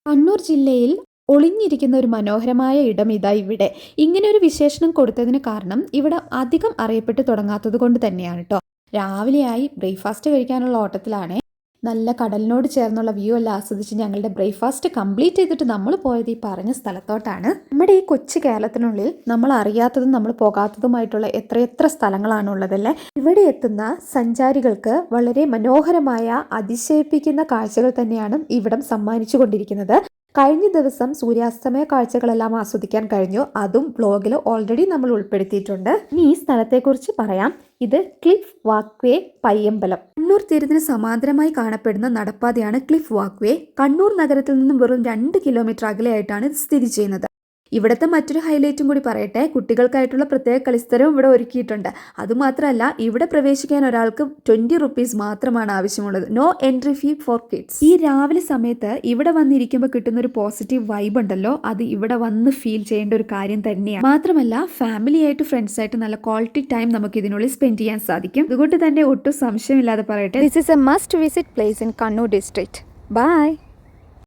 കണ്ണൂർ ജില്ലയിൽ ഒളിഞ്ഞിരിക്കുന്ന ഒരു മനോഹരമായ ഇടം ഇതാ ഇവിടെ. ഇങ്ങനെ ഒരു വിശേഷണം കൊടുത്തതിന് കാരണം ഇവിടെ അധികം അറിയപ്പെട്ട് തുടങ്ങാത്തത് കൊണ്ട് തന്നെയാണ് കേട്ടോ. രാവിലെയായി ബ്രേക്ക്ഫാസ്റ്റ് കഴിക്കാനുള്ള ഓട്ടത്തിലാണ്. നല്ല കടലിനോട് ചേർന്നുള്ള വ്യൂ എല്ലാം ആസ്വദിച്ച് ഞങ്ങളുടെ ബ്രേക്ക്ഫാസ്റ്റ് കംപ്ലീറ്റ് ചെയ്തിട്ട് നമ്മൾ പോയത് ഈ പറഞ്ഞ സ്ഥലത്തോട്ടാണ്. നമ്മുടെ ഈ കൊച്ചു കേരളത്തിനുള്ളിൽ നമ്മൾ അറിയാത്തതും നമ്മൾ പോകാത്തതുമായിട്ടുള്ള എത്രയെത്ര സ്ഥലങ്ങളാണ് ഉള്ളതല്ലേ. ഇവിടെ എത്തുന്ന സഞ്ചാരികൾക്ക് വളരെ മനോഹരമായ അതിശയിപ്പിക്കുന്ന കാഴ്ചകൾ തന്നെയാണ് ഇവിടം സമ്മാനിച്ചു കൊണ്ടിരിക്കുന്നത്. കഴിഞ്ഞ ദിവസം സൂര്യാസ്തമയ കാഴ്ചകളെല്ലാം ആസ്വദിക്കാൻ കഴിഞ്ഞു. അതും വ്ലോഗിൽ ഓൾറെഡി നമ്മൾ ഉൾപ്പെടുത്തിയിട്ടുണ്ട്. ഇനി ഈ സ്ഥലത്തെക്കുറിച്ച് പറയാം. ഇത് ക്ലിഫ് വാക്ക്വേ പയ്യമ്പലം. കണ്ണൂർ തീരത്തിന് സമാന്തരമായി കാണപ്പെടുന്ന നടപ്പാതയാണ് ക്ലിഫ് വാക്ക്വേ. കണ്ണൂർ നഗരത്തിൽ നിന്നും വെറും 2 കിലോമീറ്റർ അകലെയായിട്ടാണ് ഇത് സ്ഥിതി ചെയ്യുന്നത്. ഇവിടുത്തെ മറ്റൊരു ഹൈലൈറ്റും കൂടി പറയട്ടെ. കുട്ടികൾക്കായിട്ടുള്ള പ്രത്യേക കളിസ്ഥലവും ഇവിടെ ഒരുക്കിയിട്ടുണ്ട്. അതുമാത്രമല്ല, ഇവിടെ പ്രവേശിക്കാൻ ഒരാൾക്ക് 20 റുപ്പീസ് മാത്രമാണ് ആവശ്യമുള്ളത്. No entry fee for kids. ഈ രാവിലെ സമയത്ത് ഇവിടെ വന്നിരിക്കുമ്പോൾ കിട്ടുന്ന ഒരു പോസിറ്റീവ് വൈബ് ഉണ്ടല്ലോ, അത് ഇവിടെ വന്ന് ഫീൽ ചെയ്യേണ്ട ഒരു കാര്യം തന്നെയാണ്. മാത്രമല്ല, ഫാമിലി ആയിട്ട് ഫ്രണ്ട്സ് ആയിട്ട് നല്ല ക്വാളിറ്റി ടൈം നമുക്ക് ഇതിനുള്ളിൽ സ്പെൻഡ് ചെയ്യാൻ സാധിക്കും. അതുകൊണ്ട് തന്നെ ഒട്ടും സംശയമില്ലാതെ പറയട്ടെ, this is a must visit place in Kannur district. By.